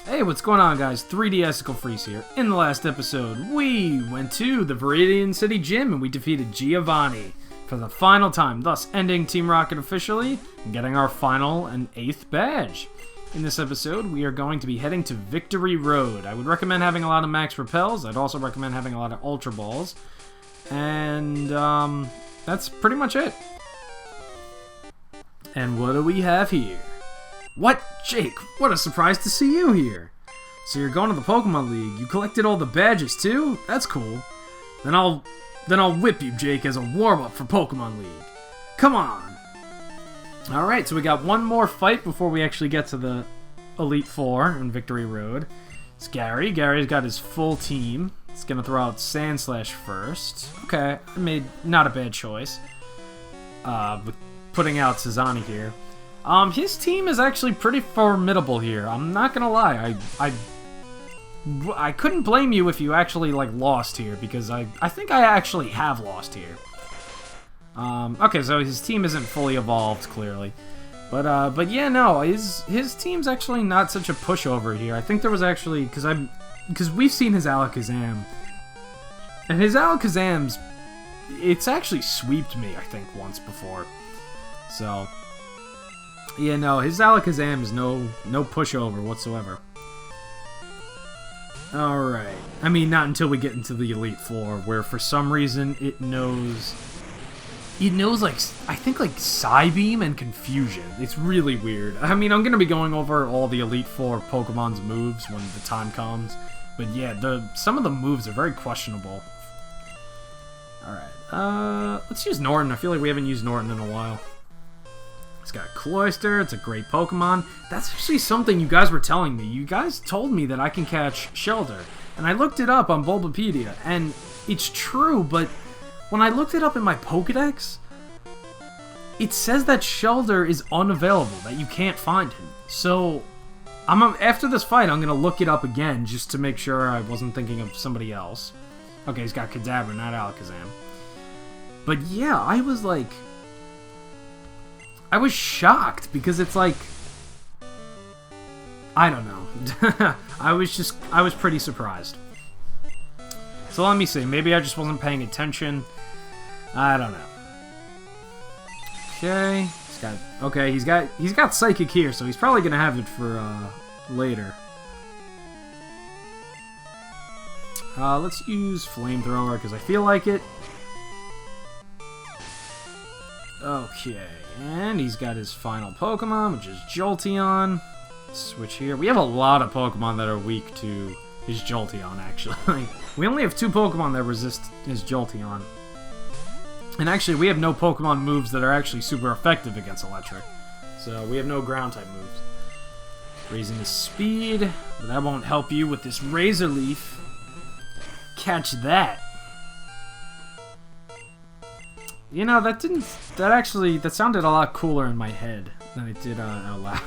Hey, what's going on, guys? 3D Icicle Freeze here. In the last episode, we went to the Viridian City Gym and we defeated Giovanni for the final time, thus ending Team Rocket officially and getting our final and 8th badge. In this episode, we are going to be heading to Victory Road. I would recommend having a lot of max repels. I'd also recommend having a lot of Ultra Balls. And, that's pretty much it. And what do we have here? What? Jake, what a surprise to see you here. So you're going to the Pokemon League. You collected all the badges too? That's cool. Then I'll whip you, Jake, as a warm-up for Pokemon League. Come on. Alright, so we got one more fight before we actually get to the Elite Four in Victory Road. It's Gary. Gary's got his full team. It's gonna throw out Sandslash first. Okay, I made not a bad choice. With putting out Sazani here. His team is actually pretty formidable here. I'm not gonna lie. I couldn't blame you if you actually, like, lost here, because I think I actually have lost here. Okay, so his team isn't fully evolved, clearly. But yeah, no, his team's actually not such a pushover here. I think there was actually, because we've seen his Alakazam, and his Alakazam's, it's actually sweeped me, I think, once before. So, yeah, no, his Alakazam is no pushover whatsoever. Alright. I mean, not until we get into the Elite Four, where for some reason it knows, like, I think, like, Psybeam and Confusion. It's really weird. I mean, I'm gonna be going over all the Elite Four Pokemon's moves when the time comes. But yeah, some of the moves are very questionable. Alright, let's use Norton. I feel like we haven't used Norton in a while. It's got Cloyster, it's a great Pokemon. That's actually something you guys were telling me. You guys told me that I can catch Shelter. And I looked it up on Bulbapedia, and it's true, but when I looked it up in my Pokedex, it says that Shelter is unavailable, that you can't find him. So, after this fight, I'm going to look it up again, just to make sure I wasn't thinking of somebody else. Okay, he's got Kadabra, not Alakazam. But yeah, I was like, I was shocked, because it's like, I don't know. I was pretty surprised. So let me see, maybe I just wasn't paying attention. I don't know. Okay, he's got Psychic here, so he's probably gonna have it for later. Let's use Flamethrower, because I feel like it. Okay, and he's got his final Pokemon, which is Jolteon. Switch here. We have a lot of Pokemon that are weak to his Jolteon, actually. We only have 2 Pokemon that resist his Jolteon. And actually, we have no Pokemon moves that are actually super effective against Electric. So, we have no Ground-type moves. Raising his speed, but that won't help you with this Razor Leaf. Catch that. You know, that sounded a lot cooler in my head than it did out loud.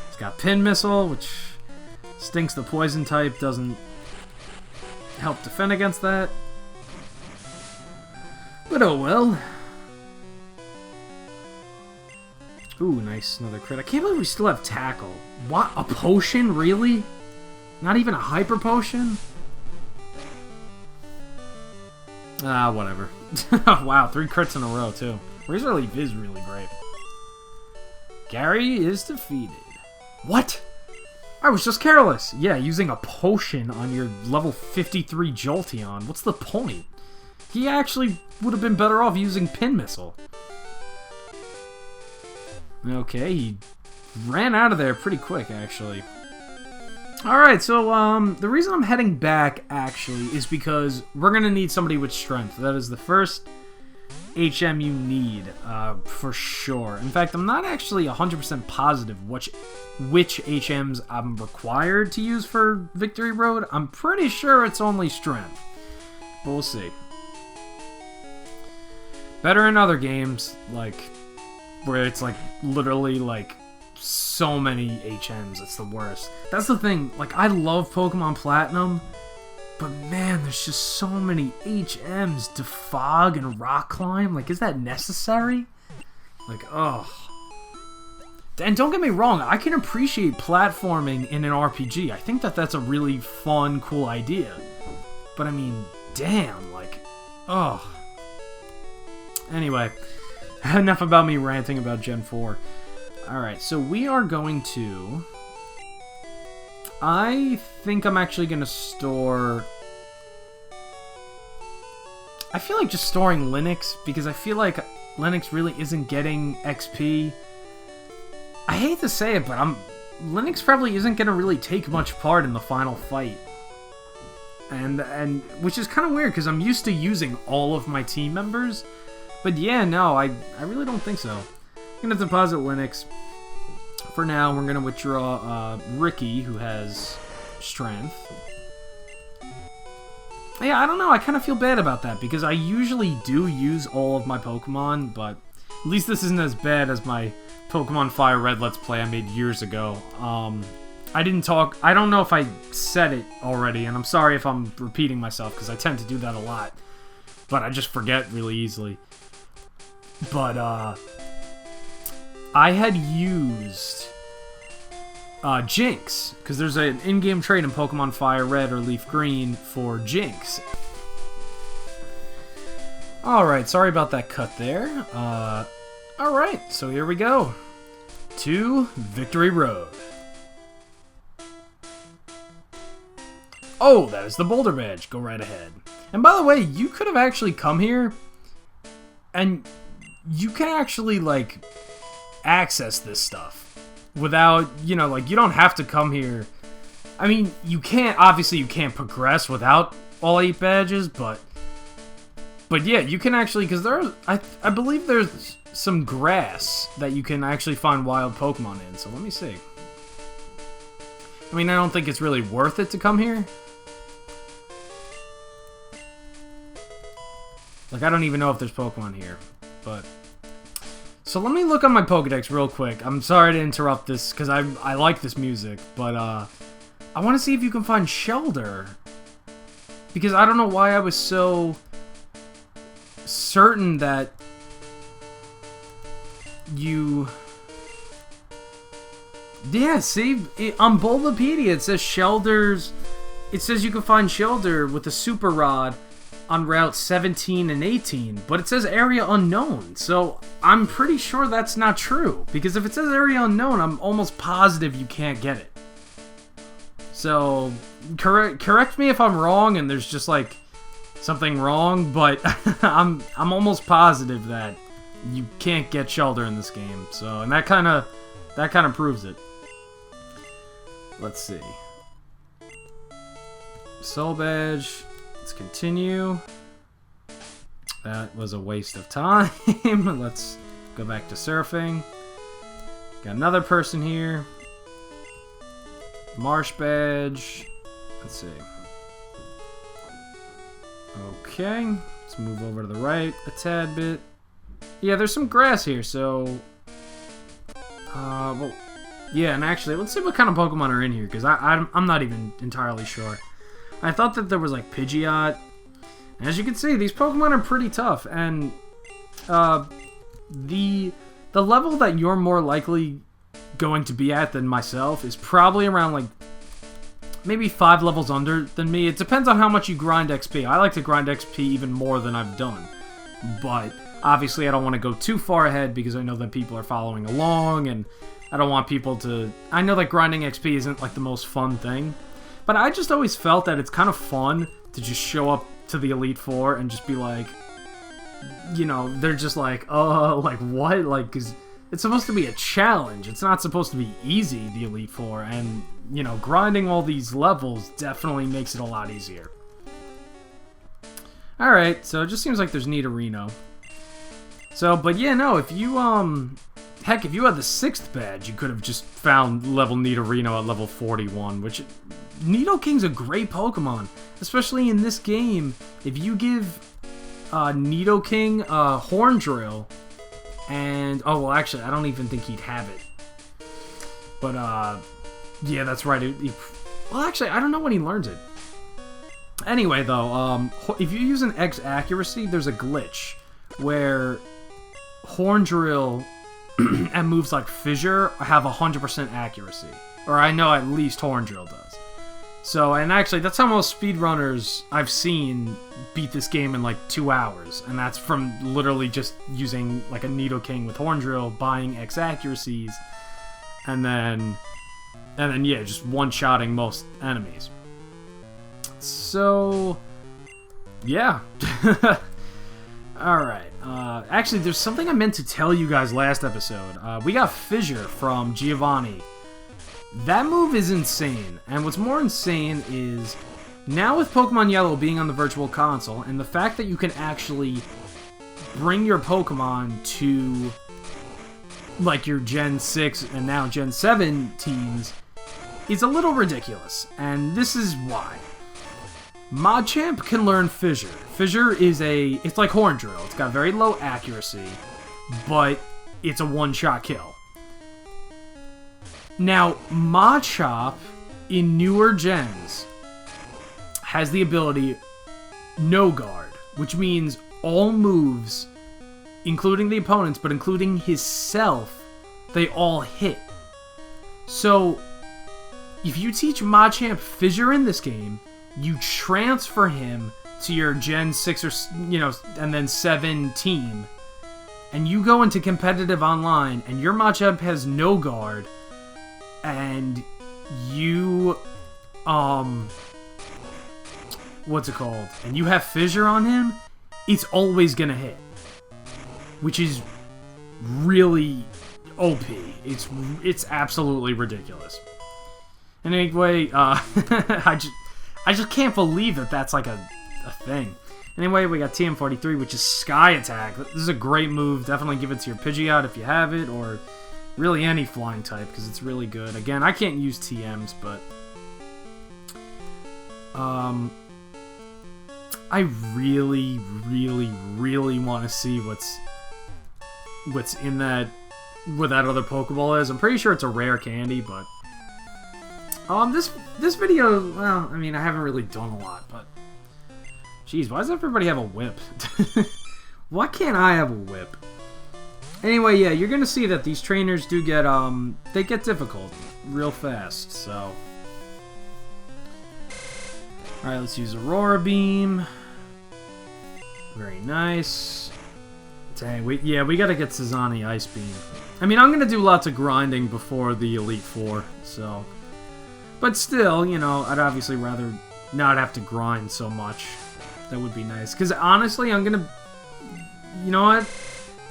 It's got Pin Missile, which stinks the poison type, doesn't help defend against that. But oh well. Ooh, nice, another crit. I can't believe we still have Tackle. What? A potion? Really? Not even a Hyper Potion? Ah, whatever. Wow, 3 crits in a row, too. Razor Leaf is really great. Gary is defeated. What? I was just careless. Yeah, using a potion on your level 53 Jolteon. What's the point? He actually would have been better off using Pin Missile. Okay, he ran out of there pretty quick, actually. Alright, so, the reason I'm heading back, actually, is because we're gonna need somebody with strength. That is the first HM you need, for sure. In fact, I'm not actually 100% positive which HMs I'm required to use for Victory Road. I'm pretty sure it's only strength. But we'll see. Better in other games, like, where it's, like, literally, like, so many HMs, it's the worst. That's the thing, like, I love Pokemon Platinum, but man, there's just so many HMs to Fog and Rock Climb. Like, is that necessary? Like, ugh. And don't get me wrong, I can appreciate platforming in an RPG. I think that that's a really fun, cool idea. But I mean, damn, like, ugh. Anyway, enough about me ranting about Gen 4. Alright, so we are going to... I think I'm actually going to store... I feel like just storing Linux, because I feel like Linux really isn't getting XP. I hate to say it, but Linux probably isn't going to really take much part in the final fight. And which is kind of weird, because I'm used to using all of my team members. But yeah, no, I really don't think so. I'm going to deposit Linux. For now, we're going to withdraw Ricky, who has strength. Yeah, I don't know, I kind of feel bad about that, because I usually do use all of my Pokemon, but at least this isn't as bad as my Pokemon Fire Red Let's Play I made years ago. I don't know if I said it already, and I'm sorry if I'm repeating myself, because I tend to do that a lot, but I just forget really easily. But, I had used Jynx, because there's an in-game trade in Pokemon Fire Red or Leaf Green for Jynx. Alright, sorry about that cut there. Alright, so here we go. To Victory Road. Oh, that is the Boulder Badge. Go right ahead. And by the way, you could have actually come here, and you can actually, like, access this stuff. Without, you know, like, you don't have to come here. I mean, you can't, obviously you can't progress without all 8 badges, but yeah, you can actually, because there's, I believe there's some grass that you can actually find wild Pokemon in, so let me see. I mean, I don't think it's really worth it to come here. Like, I don't even know if there's Pokemon here, but... So let me look on my Pokedex real quick. I'm sorry to interrupt this, because I like this music, but I want to see if you can find Shellder. Because I don't know why I was so certain that you... Yeah, see? On Bulbapedia it says Shelder's... It says you can find Shellder with a Super Rod on Route 17 and 18, but it says Area Unknown, so I'm pretty sure that's not true, because if it says Area Unknown, I'm almost positive you can't get it. So, correct me if I'm wrong and there's just, like, something wrong, but I'm almost positive that you can't get Shellder in this game, so, and that kind of proves it. Let's see. Soul Badge. Let's continue. That was a waste of time. Let's go back to surfing. Got another person here. Marsh Badge. Let's see. Okay. Let's move over to the right a tad bit. Yeah, there's some grass here, so... well, yeah, and actually, let's see what kind of Pokemon are in here, because I'm not even entirely sure. I thought that there was, like, Pidgeot. As you can see, these Pokemon are pretty tough, and the level that you're more likely going to be at than myself is probably around, like, maybe 5 levels under than me. It depends on how much you grind XP. I like to grind XP even more than I've done, but obviously I don't want to go too far ahead because I know that people are following along, and I don't want people to... I know that grinding XP isn't, like, the most fun thing, but I just always felt that it's kind of fun to just show up to the Elite Four and just be like, you know, they're just like, like, what? Like, 'cause it's supposed to be a challenge. It's not supposed to be easy, the Elite Four, and, you know, grinding all these levels definitely makes it a lot easier. Alright, so it just seems like there's Nidorino. So, but yeah, no, if you, heck, if you had the 6th badge, you could have just found level Nidorino at level 41, which... Nidoking's a great Pokemon, especially in this game. If you give Nidoking Horn Drill, and... Oh, well, actually, I don't even think he'd have it. But, yeah, that's right. Well, actually, I don't know when he learns it. Anyway, though, if you use an X accuracy, there's a glitch where Horn Drill and moves like Fissure have 100% accuracy. Or I know at least Horndrill does. So, and actually, that's how most speedrunners I've seen beat this game in like 2 hours. And that's from literally just using like a Nidoking with Horndrill, buying X accuracies, and then yeah, just one-shotting most enemies. So, yeah. Alright. Actually, there's something I meant to tell you guys last episode. We got Fissure from Giovanni. That move is insane, and what's more insane is, now with Pokemon Yellow being on the Virtual Console, and the fact that you can actually bring your Pokemon to, like, your Gen 6 and now Gen 7 teams, is a little ridiculous, and this is why. Machamp can learn Fissure. Fissure is it's like Horndrill. It's got very low accuracy, but it's a one-shot kill. Now, Machop, in newer gens, has the ability No Guard, which means all moves, including the opponents, but including himself, they all hit. So, if you teach Machamp Fissure in this game, you transfer him to your Gen 6 or, and then 7 team, and you go into competitive online, and your Machamp has No Guard, and you, what's it called? And you have Fissure on him, it's always gonna hit. Which is really OP. It's absolutely ridiculous. And anyway, I just can't believe that that's like a thing. Anyway, we got TM43, which is Sky Attack. This is a great move. Definitely give it to your Pidgeot if you have it, or really any flying type, because it's really good. Again, I can't use TMs, but I really, really, really want to see what's in that, where that other Pokeball is. I'm pretty sure it's a rare candy, but this video, well, I mean, I haven't really done a lot, but jeez, why does everybody have a whip? Why can't I have a whip? Anyway, yeah, you're gonna see that these trainers do get, they get difficult real fast, so. Alright, let's use Aurora Beam. Very nice. Dang, we gotta get Sazani Ice Beam. I mean, I'm gonna do lots of grinding before the Elite Four, so. But still, I'd obviously rather not have to grind so much. That would be nice. Because honestly, I'm gonna. You know what?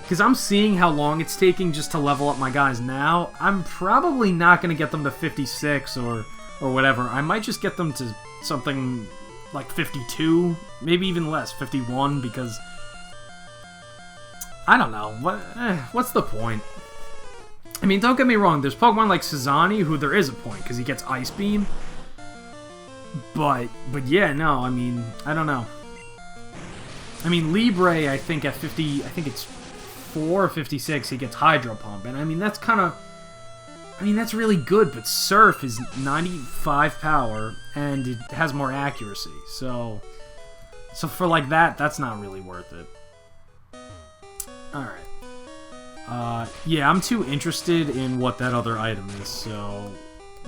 Because I'm seeing how long it's taking just to level up my guys now, I'm probably not going to get them to 56 or whatever. I might just get them to something like 52, maybe even less, 51, because I don't know. What's the point? I mean, don't get me wrong, there's Pokemon like Sazani who there is a point, because he gets Ice Beam. But yeah, no, I mean, I don't know. I mean, Libre, I think at 50, I think it's 4 or 56, he gets Hydro Pump, and I mean, that's kind of, that's really good, but Surf is 95 power, and it has more accuracy, so for like that's not really worth it. Alright. Yeah, I'm too interested in what that other item is, so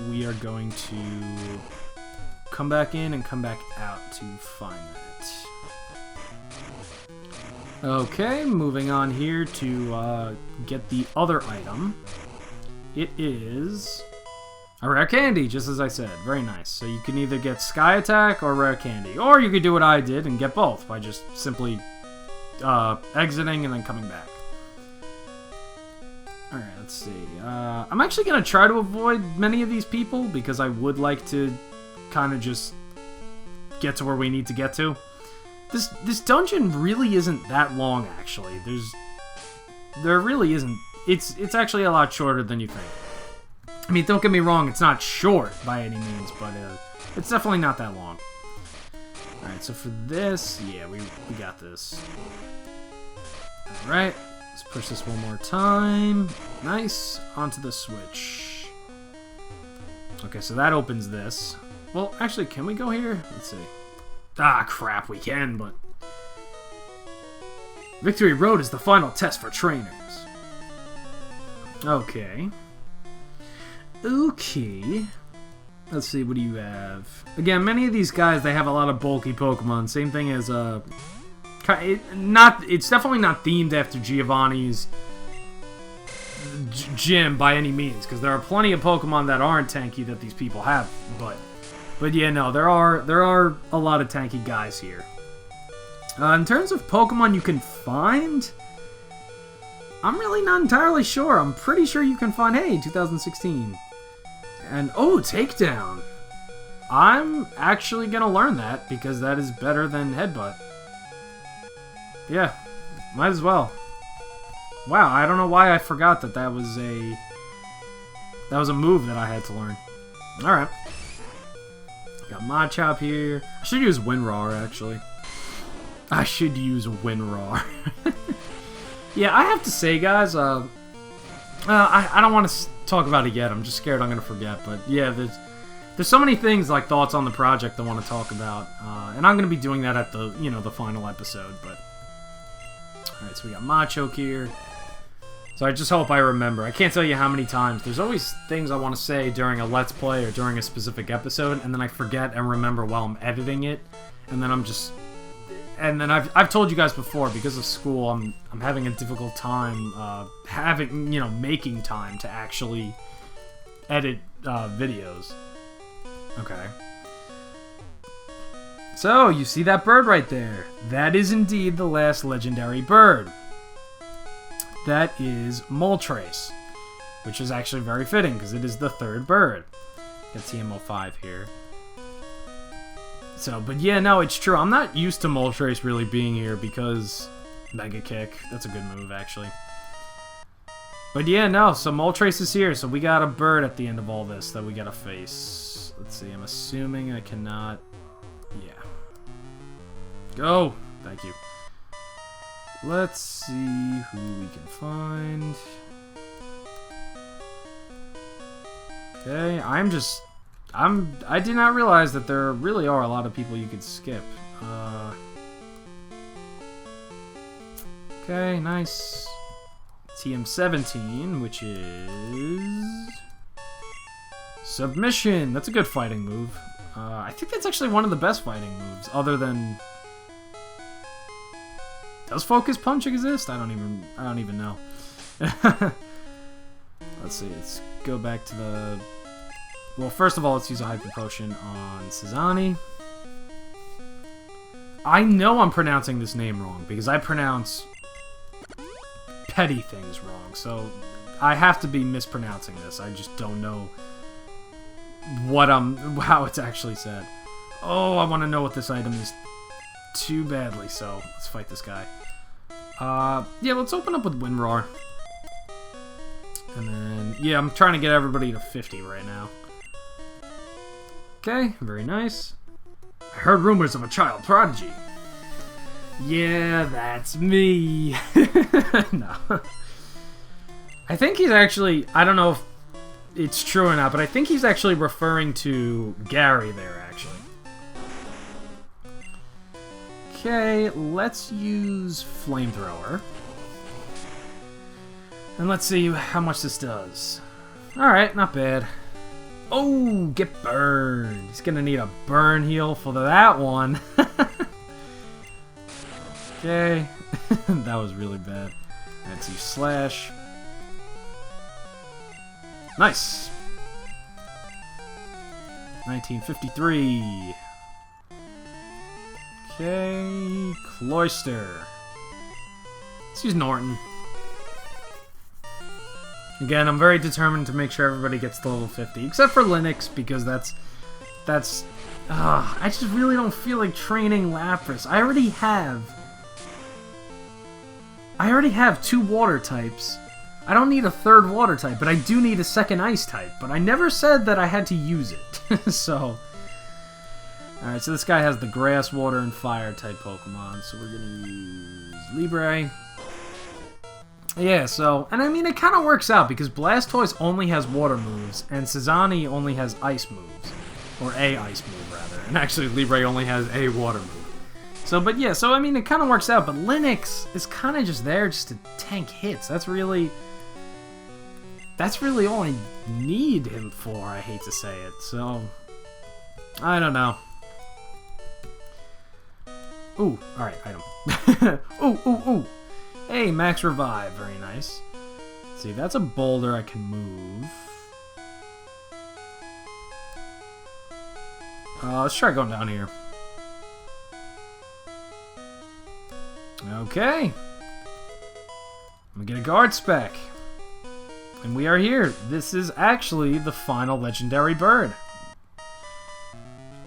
we are going to come back in and come back out to find that. Okay, moving on here to get the other item. It is a rare candy, just as I said. Very nice. So you can either get Sky Attack or rare candy, or you could do what I did and get both by just simply exiting and then coming back. Alright, let's see. I'm actually going to try to avoid many of these people because I would like to kind of just get to where we need to get to. This dungeon really isn't that long, actually. There really isn't. It's actually a lot shorter than you think. I mean, don't get me wrong, it's not short by any means, but it's definitely not that long. Alright, so for this, yeah, we got this. Alright, let's push this one more time. Nice. Onto the switch. Okay, so that opens this. Well, actually, can we go here? Let's see. Ah, crap, we can, but... Victory Road is the final test for trainers. Okay. Okay. Let's see, what do you have? Again, many of these guys, they have a lot of bulky Pokemon. Same thing as, it's definitely not themed after Giovanni's gym by any means, because there are plenty of Pokemon that aren't tanky that these people have, but yeah, no, there are a lot of tanky guys here. In terms of Pokemon you can find, I'm really not entirely sure. I'm pretty sure you can find, hey, 2016. And, oh, Takedown. I'm actually going to learn that, because that is better than Headbutt. Yeah, might as well. Wow, I don't know why I forgot that that was a move that I had to learn. Alright. Got Machop here. I should use Winroar, actually. I should use Winroar. Yeah, I have to say, guys, I don't want to talk about it yet. I'm just scared I'm going to forget. But yeah, there's so many things, like thoughts on the project I want to talk about. And I'm going to be doing that at the, the final episode. But alright, so we got Machoke here. So I just hope I remember. I can't tell you how many times. There's always things I want to say during a Let's Play or during a specific episode, and then I forget and remember while I'm editing it, and then I'm just... And then I've told you guys before, because of school, I'm having a difficult time making time to actually edit videos. Okay. So, you see that bird right there? That is indeed the last legendary bird. That is Moltres, which is actually very fitting, because it is the third bird. Got TM05 here. So, but yeah, no, it's true. I'm not used to Moltres really being here, because Mega Kick. That's a good move, actually. But yeah, no, so Moltres is here, so we got a bird at the end of all this that we gotta face. Let's see, I'm assuming I cannot... Yeah. Go! Thank you. Let's see who we can find. Okay, I did not realize that there really are a lot of people you could skip. Okay, nice. TM17, which is... Submission! That's a good fighting move. I think that's actually one of the best fighting moves, other than... Does Focus Punch exist? I don't even know. Let's see, let's go back to the... Well, first of all, let's use a Hyper Potion on Sazani. I know I'm pronouncing this name wrong, because I pronounce petty things wrong, so I have to be mispronouncing this. I just don't know how it's actually said. Oh, I want to know what this item is too badly, so let's fight this guy. Yeah, let's open up with Winroar. And then, yeah, I'm trying to get everybody to 50 right now. Okay, very nice. I heard rumors of a child prodigy. Yeah, that's me. No. I think he's actually, I don't know if it's true or not, but I think he's actually referring to Gary there, actually. Okay, let's use Flamethrower. And let's see how much this does. Alright, not bad. Oh, get burned. He's gonna need a burn heal for that one. Okay. That was really bad. Let's use Slash. Nice. 1953. Okay. Cloyster. Let's use Norton. Again, I'm very determined to make sure everybody gets to level 50, except for Linux, because that's I just really don't feel like training Lapras. I already have 2 water types. I don't need a third water type, but I do need a second ice type. But I never said that I had to use it. So, alright, so this guy has the grass, water, and fire type Pokemon. So we're gonna use Libre. Yeah, so, and I mean, it kind of works out, because Blastoise only has water moves, and Sazani only has ice moves. Or a ice move, rather. And actually, Libre only has a water move. So, but yeah, so I mean, it kind of works out, but Linux is kind of just there just to tank hits. That's really... that's really all I need him for, I hate to say it, so... I don't know. Ooh, alright, item. Ooh. Hey, max revive, very nice. Let's see, that's a boulder I can move. Let's try going down here. Okay. I'm gonna get a guard spec. And we are here. This is actually the final legendary bird.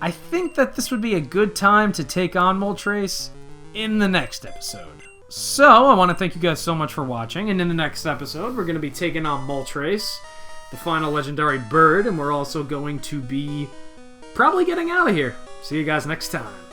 I think that this would be a good time to take on Moltres in the next episode. So, I want to thank you guys so much for watching, and in the next episode, we're going to be taking on Moltres, the final legendary bird, and we're also going to be probably getting out of here. See you guys next time.